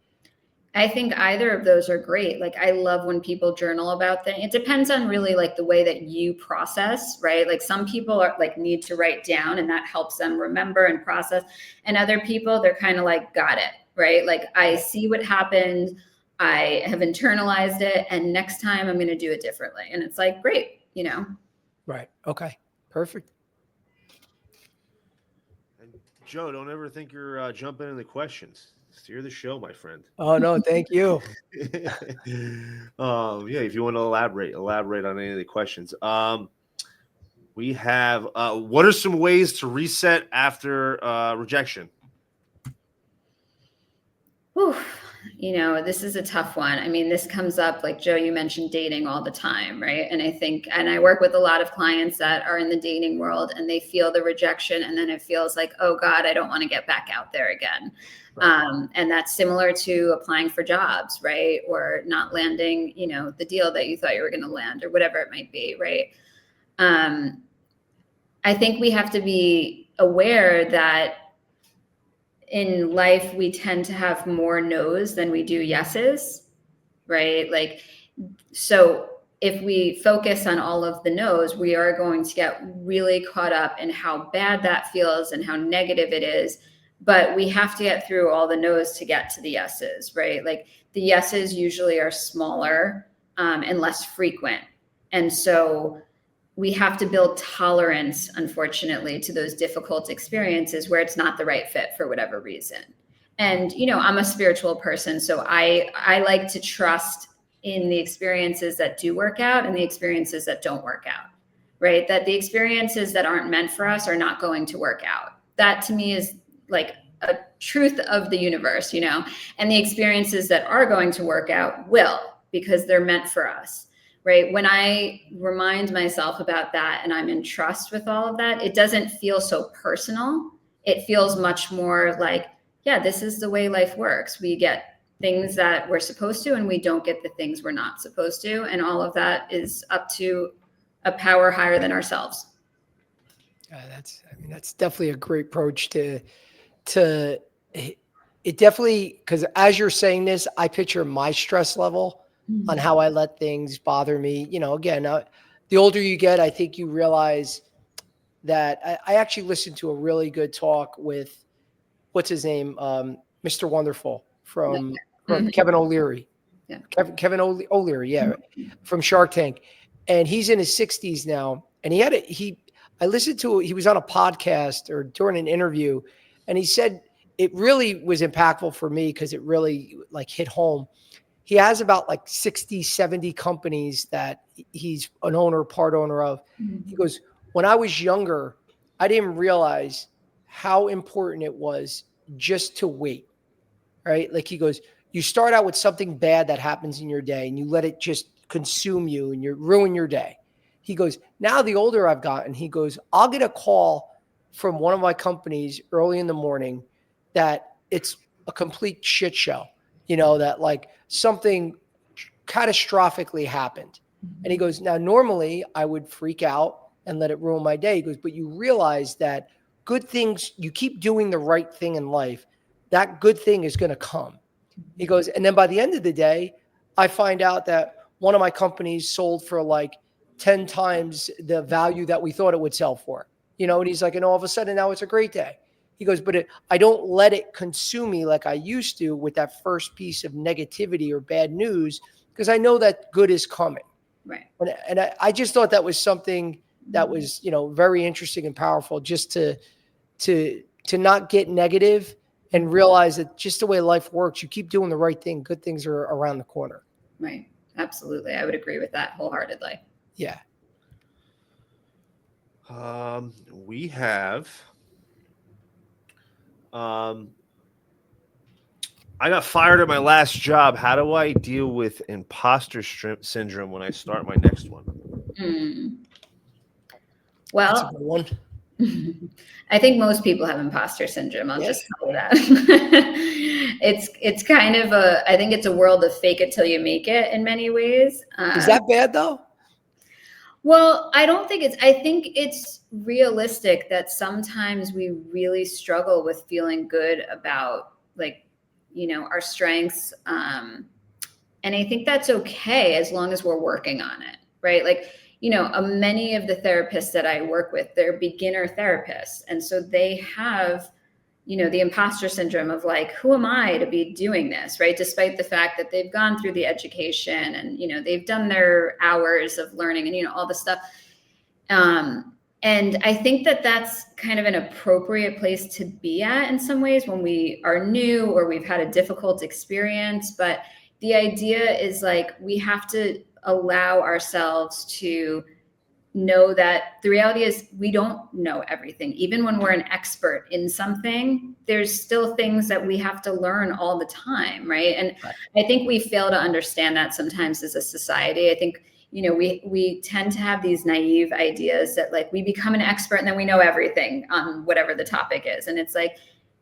I think either of those are great. Like I love when people journal about things. It depends on really like the way that you process, right? Like some people are like need to write down and that helps them remember and process. And other people, they're kind of like, got it, right? Like I see what happened. I have internalized it. And next time I'm going to do it differently. And it's like, great, Right. Okay. Perfect. And Joe, don't ever think you're jumping in the questions. Steer the show, my friend. Oh no, thank you. Yeah, if you want to elaborate on any of the questions. We have what are some ways to reset after rejection? Whew, this is a tough one. I mean, this comes up, like Joe, you mentioned dating all the time, right? And I work with a lot of clients that are in the dating world, and they feel the rejection, and then it feels like, oh God, I don't want to get back out there again. Right. And that's similar to applying for jobs, right? Or not landing, the deal that you thought you were going to land, or whatever it might be, right? I think we have to be aware that in life, we tend to have more no's than we do yeses, right? Like, so if we focus on all of the no's, we are going to get really caught up in how bad that feels and how negative it is. But we have to get through all the no's to get to the yeses, right? Like the yeses usually are smaller and less frequent. And so we have to build tolerance, unfortunately, to those difficult experiences where it's not the right fit for whatever reason. And, I'm a spiritual person, so I like to trust in the experiences that do work out and the experiences that don't work out, right? That the experiences that aren't meant for us are not going to work out. That to me is like a truth of the universe, and the experiences that are going to work out will, because they're meant for us. Right. When I remind myself about that and I'm in trust with all of that, it doesn't feel so personal. It feels much more like, yeah, this is the way life works. We get things that we're supposed to, and we don't get the things we're not supposed to. And all of that is up to a power higher than ourselves. That's definitely a great approach to it. Definitely, because as you're saying this, I picture my stress level on how I let things bother me. Again, the older you get, I think you realize that I actually listened to a really good talk with, what's his name? Mr. Wonderful from Kevin O'Leary. Yeah. Kevin O'Leary, yeah, from Shark Tank. And he's in his 60s now. And I listened to, he was on a podcast or during an interview, and he said it really was impactful for me because it really hit home. He has about 60, 70 companies that he's an owner, part owner of. Mm-hmm. He goes, when I was younger, I didn't realize how important it was just to wait, right? He goes, you start out with something bad that happens in your day and you let it just consume you and you ruin your day. He goes, now the older I've gotten, he goes, I'll get a call from one of my companies early in the morning that it's a complete shit show. That something catastrophically happened. And he goes, now, normally I would freak out and let it ruin my day. He goes, but you realize that good things, you keep doing the right thing in life, that good thing is going to come. He goes, and then by the end of the day, I find out that one of my companies sold for 10 times the value that we thought it would sell for, and he's like, and all of a sudden now it's a great day. He goes, but I don't let it consume me like I used to with that first piece of negativity or bad news, because I know that good is coming. Right. And I just thought that was something that was, very interesting and powerful, just to not get negative and realize that just the way life works, you keep doing the right thing, good things are around the corner. Right. Absolutely. I would agree with that wholeheartedly. Yeah. We have, I got fired at my last job. How do I deal with imposter syndrome when I start my next one? Well, that's a good one. I think most people have imposter syndrome. I'll just tell you that. It's kind of I think it's a world of fake it till you make it in many ways. Is that bad though? Well, I think it's realistic that sometimes we really struggle with feeling good about our strengths. And I think that's okay as long as we're working on it, right? Many of the therapists that I work with, they're beginner therapists. And so they have, the imposter syndrome of who am I to be doing this, right? Despite the fact that they've gone through the education and, they've done their hours of learning and, all the stuff. And I think that that's kind of an appropriate place to be at in some ways when we are new or we've had a difficult experience. But the idea is we have to allow ourselves to know that the reality is we don't know everything. Even when we're an expert in something, there's still things that we have to learn all the time, right? And I think we fail to understand that sometimes as a society. I think, we tend to have these naive ideas that like we become an expert and then we know everything on whatever the topic is. And it's like,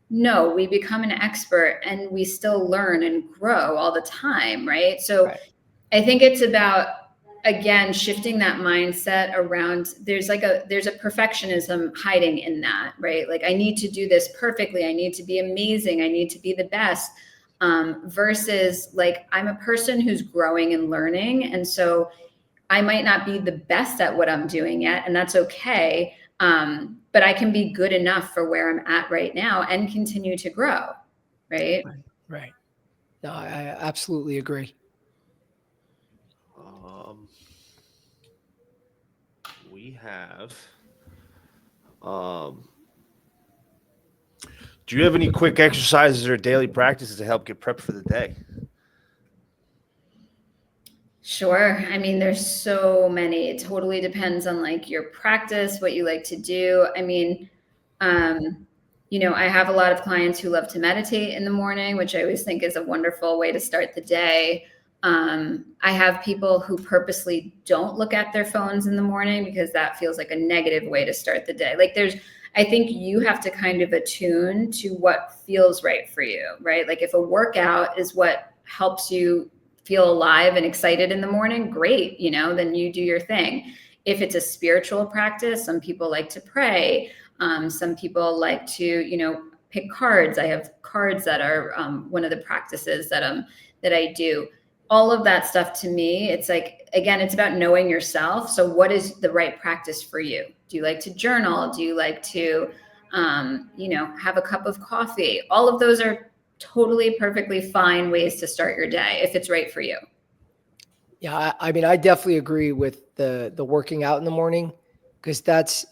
no, we become an expert and we still learn and grow all the time, right? So I think it's about, again, shifting that mindset around there's a perfectionism hiding in that, right? Like I need to do this perfectly. I need to be amazing. I need to be the best, versus like I'm a person who's growing and learning. And so I might not be the best at what I'm doing yet, and that's okay. But I can be good enough for where I'm at right now and continue to grow, right? Right. No, I absolutely agree. We have. Do you have any quick exercises or daily practices to help get prepped for the day? Sure. I mean, there's so many. It totally depends on like your practice, what you like to do. I mean, I have a lot of clients who love to meditate in the morning, which I always think is a wonderful way to start the day. I have people who purposely don't look at their phones in the morning because that feels like a negative way to start the day. Like I think you have to kind of attune to what feels right for you, right? Like if a workout is what helps you feel alive and excited in the morning, great, then you do your thing. If it's a spiritual practice, some people like to pray. Some people like to, pick cards. I have cards that are one of the practices that I do. All of that stuff to me, it's like, again, it's about knowing yourself. So what is the right practice for you? Do you like to journal? Do you like to, have a cup of coffee? All of those are totally perfectly fine ways to start your day if it's right for you. Yeah, I mean, I definitely agree with the working out in the morning, because that's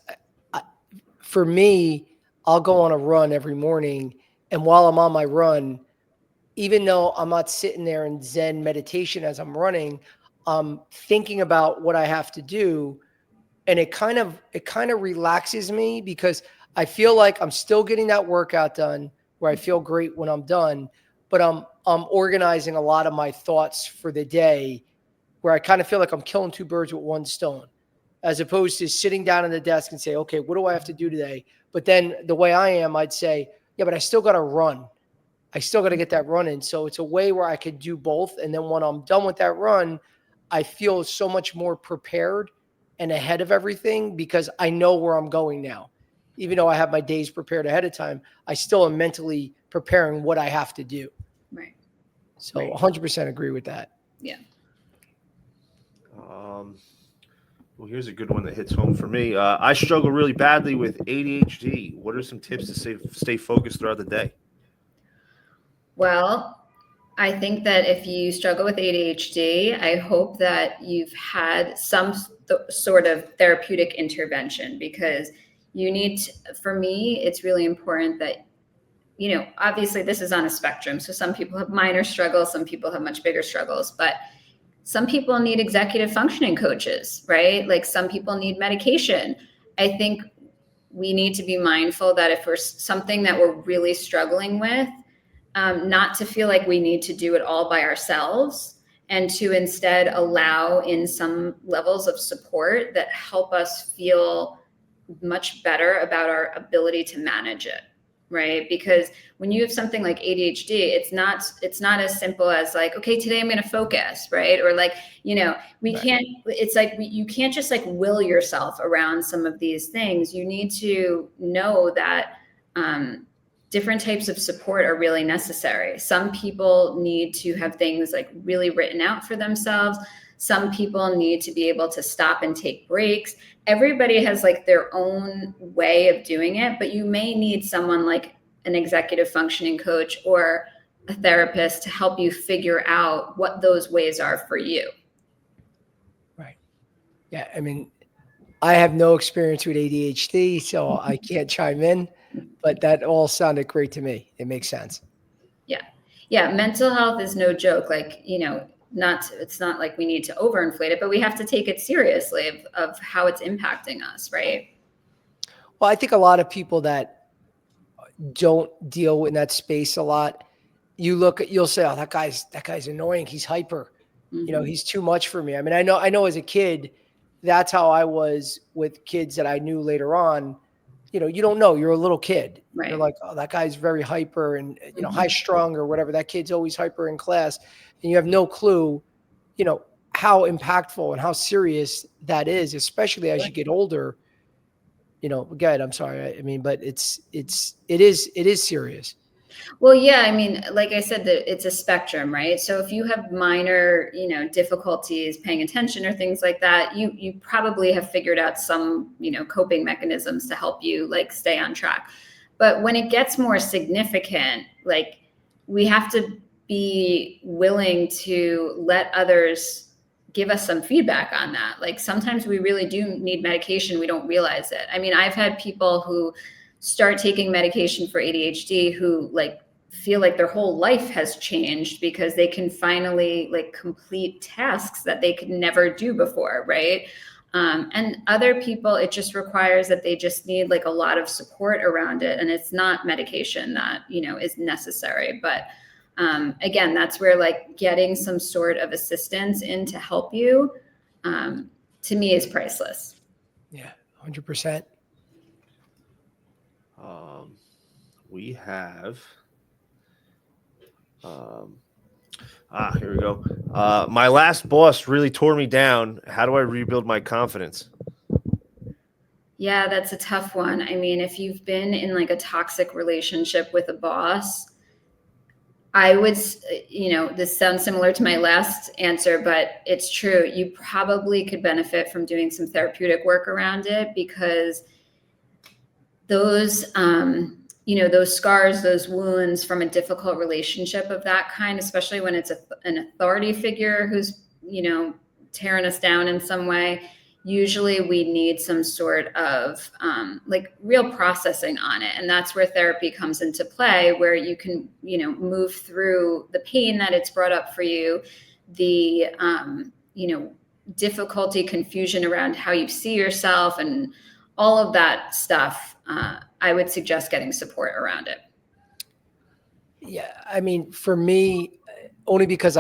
for me. I'll go on a run every morning, and while I'm on my run, even though I'm not sitting there in Zen meditation as I'm running, I'm thinking about what I have to do, and it kind of relaxes me, because I feel like I'm still getting that workout done where I feel great when I'm done, but I'm organizing a lot of my thoughts for the day, where I kind of feel like I'm killing two birds with one stone, as opposed to sitting down at the desk and say, okay, what do I have to do today? But then the way I am, I'd say, yeah, but I still got to run. I still got to get that run in. So it's a way where I could do both. And then when I'm done with that run, I feel so much more prepared and ahead of everything, because I know where I'm going now. Even though I have my days prepared ahead of time, I still am mentally preparing what I have to do. Right. So 100% agree with that. Yeah. Well, here's a good one that hits home for me. I struggle really badly with ADHD. What are some tips to stay focused throughout the day? Well, I think that if you struggle with ADHD, I hope that you've had some sort of therapeutic intervention, because you need to, for me, it's really important that, obviously this is on a spectrum. So some people have minor struggles, some people have much bigger struggles, but some people need executive functioning coaches, right? Like some people need medication. I think we need to be mindful that if we're something that we're really struggling with, not to feel like we need to do it all by ourselves, and to instead allow in some levels of support that help us feel much better about our ability to manage it. Right? Because when you have something like ADHD, it's not as simple as like, okay, today I'm going to focus, right? Or like, can't, it's like, you can't just like will yourself around some of these things. You need to know that, different types of support are really necessary. Some people need to have things like really written out for themselves. Some people need to be able to stop and take breaks. Everybody has like their own way of doing it, but you may need someone like an executive functioning coach or a therapist to help you figure out what those ways are for you. Right. Yeah. I mean, I have no experience with ADHD, so I can't chime in, but that all sounded great to me. It makes sense. Yeah. Yeah. Mental health is no joke. Like, it's not like we need to overinflate it, but we have to take it seriously of how it's impacting us, right? Well, I think a lot of people that don't deal in that space a lot, you'll say, oh, that guy's annoying. He's hyper. Mm-hmm. He's too much for me. I mean, I know as a kid, that's how I was with kids that I knew later on. You don't know. You're a little kid. Right. You're like, oh, that guy's very hyper and, high strung or whatever. That kid's always hyper in class. And you have no clue, how impactful and how serious that is, especially as you get older. Go ahead. I'm sorry. I mean, but it is serious. Well, yeah, I mean, like I said, it's a spectrum, right? So if you have minor, difficulties paying attention or things like that, you probably have figured out some, coping mechanisms to help you like stay on track. But when it gets more significant, like we have to be willing to let others give us some feedback on that. Like sometimes we really do need medication. We don't realize it. I mean, I've had people who start taking medication for ADHD who like feel like their whole life has changed because they can finally like complete tasks that they could never do before, right? And other people, it just requires that they just need like a lot of support around it, and it's not medication that is necessary. But again, that's where like getting some sort of assistance in to help you, to me, is priceless. Yeah, 100%. We have, here we go. My last boss really tore me down. How do I rebuild my confidence? Yeah, that's a tough one. I mean, if you've been in like a toxic relationship with a boss, I would, this sounds similar to my last answer, but it's true. You probably could benefit from doing some therapeutic work around it, because those, those scars, those wounds from a difficult relationship of that kind, especially when it's an authority figure who's, tearing us down in some way, usually we need some sort of like real processing on it. And that's where therapy comes into play, where you can, move through the pain that it's brought up for you, the, difficulty, confusion around how you see yourself, and all of that stuff. I would suggest getting support around it. Yeah. I mean, for me, only because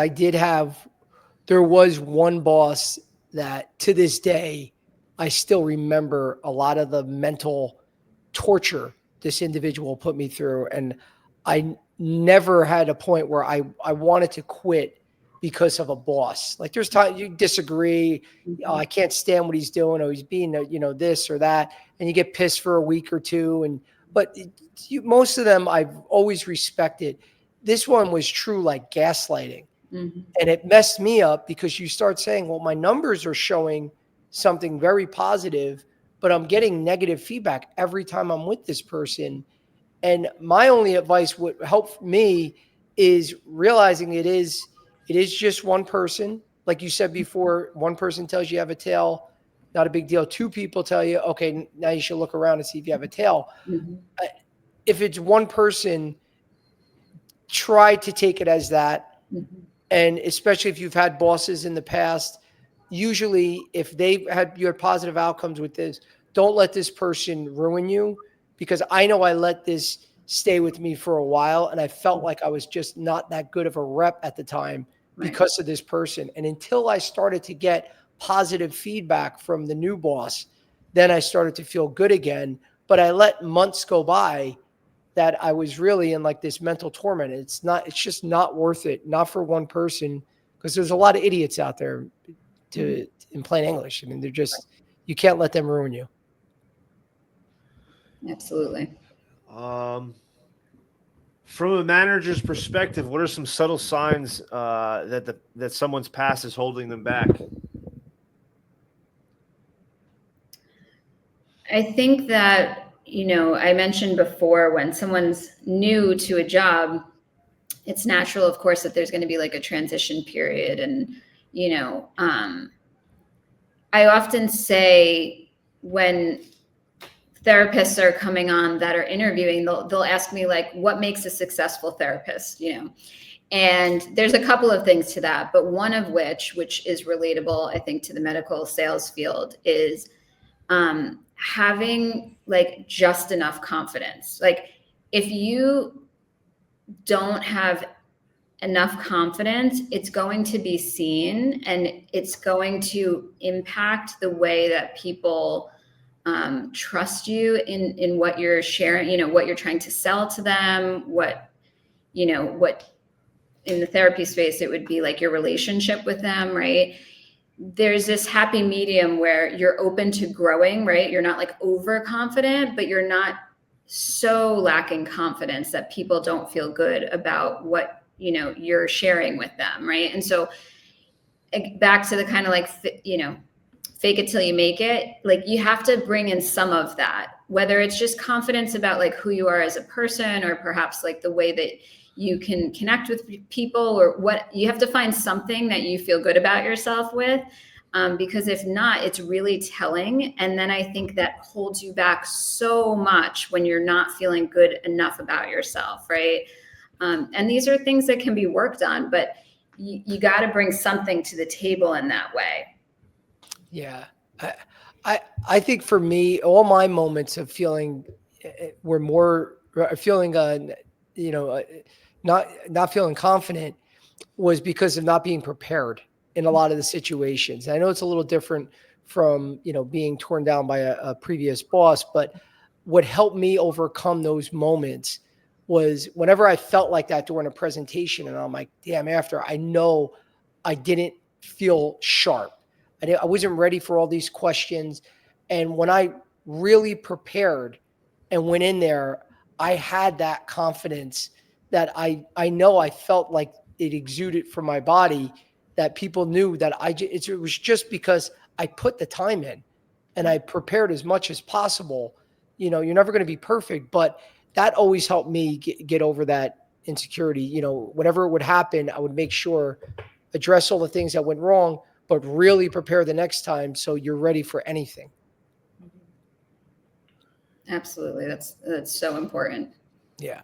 there was one boss that to this day, I still remember a lot of the mental torture this individual put me through. And I never had a point where I wanted to quit because of a boss. Like there's times you disagree. I can't stand what he's doing, or he's being, this or that. And you get pissed for a week or two. But most of them I've always respected. This one was true, like gaslighting. Mm-hmm. And it messed me up, because you start saying, well, my numbers are showing something very positive, but I'm getting negative feedback every time I'm with this person. And my only advice would help me is realizing it is just one person. Like you said before, one person tells you have a tail, not a big deal. Two people tell you, okay, now you should look around and see if you have a tail. Mm-hmm. If it's one person, try to take it as that. Mm-hmm. And especially if you've had bosses in the past, usually if you had positive outcomes with this, don't let this person ruin you, because I know I let this stay with me for a while, and I felt like I was just not that good of a rep at the time because of this person. And until I started to get positive feedback from the new boss, then I started to feel good again. But I let months go by that I was really in like this mental torment. It's just not worth it. Not for one person, because there's a lot of idiots out there in plain English. I mean, you can't let them ruin you. Absolutely. From a manager's perspective, what are some subtle signs that someone's past is holding them back? I think that, I mentioned before, when someone's new to a job, it's natural, of course, that there's going to be like a transition period. And, I often say when therapists are coming on that are interviewing, they'll ask me like, what makes a successful therapist, And there's a couple of things to that, but one of which is relatable, I think, to the medical sales field is having like just enough confidence. Like if you don't have enough confidence, it's going to be seen and it's going to impact the way that people trust you in what you're sharing, you know, what you're trying to sell to them, what in the therapy space, it would be like your relationship with them, right? There's this happy medium where you're open to growing, right? You're not like overconfident, but you're not so lacking confidence that people don't feel good about what, you know, you're sharing with them, right? And so back to the kind of like, you know, fake it till you make it, like you have to bring in some of that, whether it's just confidence about like who you are as a person, or perhaps like the way that you can connect with people, or what you have to find something that you feel good about yourself with. Because if not, it's really telling. And then I think that holds you back so much when you're not feeling good enough about yourself, right? And these are things that can be worked on, but you got to bring something to the table in that way. Yeah. I think for me, all my moments of feeling were more feeling, not feeling confident was because of not being prepared in a lot of the situations. I know it's a little different from, being torn down by a previous boss, but what helped me overcome those moments was whenever I felt like that during a presentation and I'm like, damn, after I know I didn't feel sharp. I wasn't ready for all these questions. And when I really prepared and went in there, I had that confidence that I know I felt like it exuded from my body, that people knew that it was just because I put the time in and I prepared as much as possible. You're never going to be perfect, but that always helped me get over that insecurity. Whatever would happen, I would make sure address all the things that went wrong, but really prepare the next time so you're ready for anything. Absolutely. That's so important. Yeah.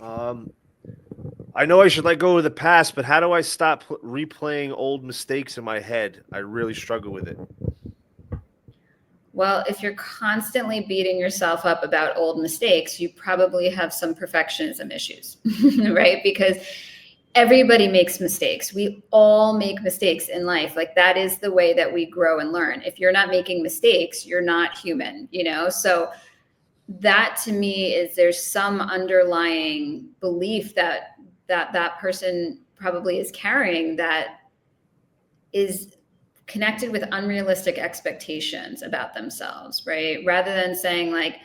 I know I should let go of the past, but how do I stop replaying old mistakes in my head? I really struggle with it. Well, if you're constantly beating yourself up about old mistakes, you probably have some perfectionism issues, right? Because everybody makes mistakes. We all make mistakes in life. Like that is the way that we grow and learn. If you're not making mistakes, you're not human, So that to me is there's some underlying belief that person probably is carrying that is connected with unrealistic expectations about themselves, right? Rather than saying like,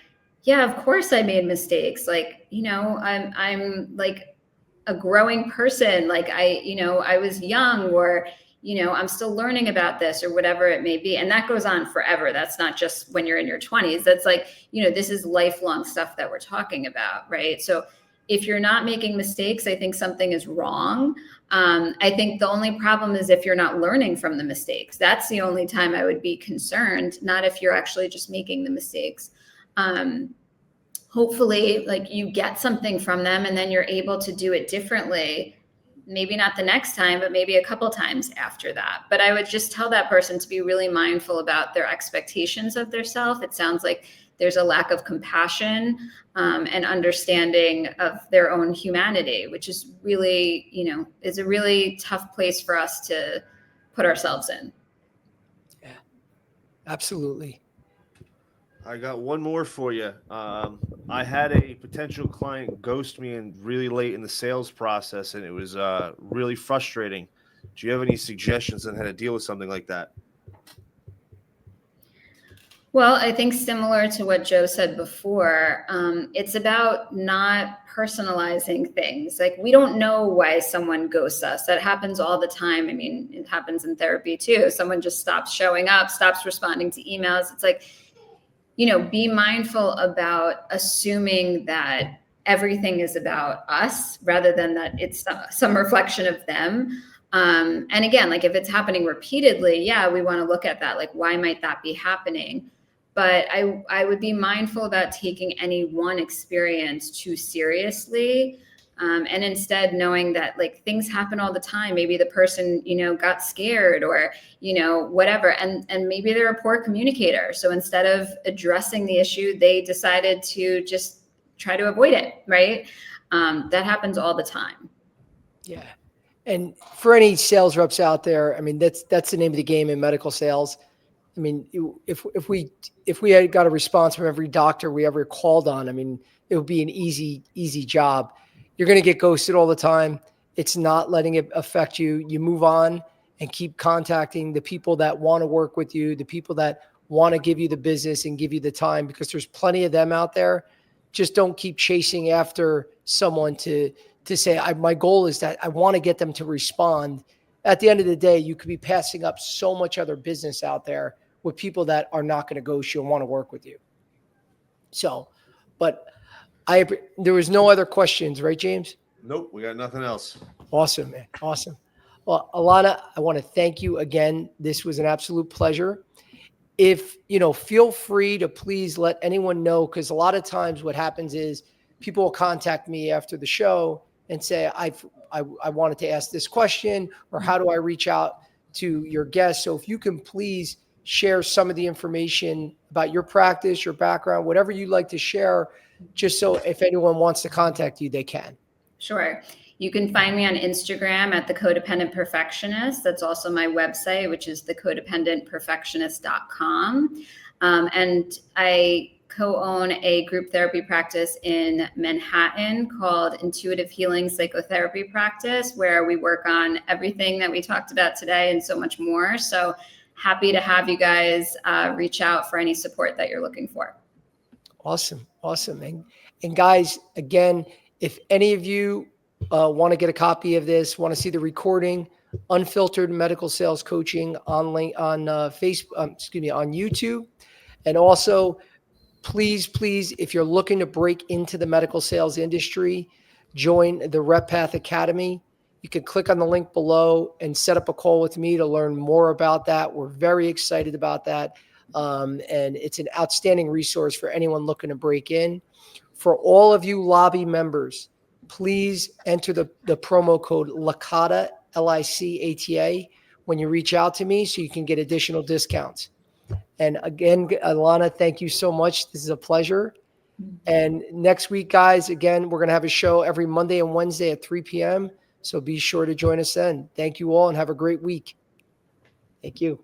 yeah, of course I made mistakes. Like, I'm like a growing person. Like I was young, or, I'm still learning about this, or whatever it may be. And that goes on forever. That's not just when you're in your 20s. That's like, this is lifelong stuff that we're talking about, right? So if you're not making mistakes, I think something is wrong. I think the only problem is if you're not learning from the mistakes. That's the only time I would be concerned, not if you're actually just making the mistakes. Hopefully, like you get something from them and then you're able to do it differently. Maybe not the next time, but maybe a couple times after that. But I would just tell that person to be really mindful about their expectations of themselves. It sounds like there's a lack of compassion and understanding of their own humanity, which is really, is a really tough place for us to put ourselves in. Yeah, absolutely. I got one more for you. I had a potential client ghost me in really late in the sales process, and it was really frustrating. Do you have any suggestions on how to deal with something like that? Well, I think similar to what Joe said before, it's about not personalizing things. Like we don't know why someone ghosts us. That happens all the time. I mean, it happens in therapy too. Someone just stops showing up, stops responding to emails. It's like, be mindful about assuming that everything is about us rather than that it's some reflection of them. And again, like if it's happening repeatedly, yeah, we want to look at that. Like, why might that be happening? But I would be mindful about taking any one experience too seriously. And instead knowing that like things happen all the time. Maybe the person, got scared or, whatever. And maybe they're a poor communicator. So instead of addressing the issue, they decided to just try to avoid it. Right. That happens all the time. Yeah. And for any sales reps out there, I mean, that's the name of the game in medical sales. I mean, if we had got a response from every doctor we ever called on, I mean, it would be an easy job. You're going to get ghosted all the time. It's not letting it affect you. You move on and keep contacting the people that want to work with you, the people that want to give you the business and give you the time, because there's plenty of them out there. Just don't keep chasing after someone to say, my goal is that I want to get them to respond. At the end of the day, you could be passing up so much other business out there with people that are not going to ghost you and want to work with you. So, but there was no other questions, right, James? Nope, we got nothing else. Awesome, man. Awesome. Well, Alana, I want to thank you again. This was an absolute pleasure. If, feel free to please let anyone know, because a lot of times what happens is people will contact me after the show and say, I wanted to ask this question, or how do I reach out to your guest? So if you can please share some of the information about your practice, your background, whatever you'd like to share, just so if anyone wants to contact you, they can. Sure. You can find me on Instagram at The Codependent Perfectionist. That's also my website, which is thecodependentperfectionist.com. And I co-own a group therapy practice in Manhattan called Intuitive Healing Psychotherapy Practice, where we work on everything that we talked about today and so much more. So happy to have you guys reach out for any support that you're looking for. Awesome. And guys, again, if any of you want to get a copy of this, want to see the recording, Unfiltered Medical Sales Coaching on Facebook, on YouTube, and also please, if you're looking to break into the medical sales industry, join the RepPath Academy. You can click on the link below and set up a call with me to learn more about that. We're very excited about that. And it's an outstanding resource for anyone looking to break in. For all of you lobby members, please enter the promo code LICATA, LICATA, when you reach out to me so you can get additional discounts. And again, Alana, thank you so much. This is a pleasure. And next week, guys, again, we're going to have a show every Monday and Wednesday at 3 p.m. So be sure to join us then. Thank you all and have a great week. Thank you.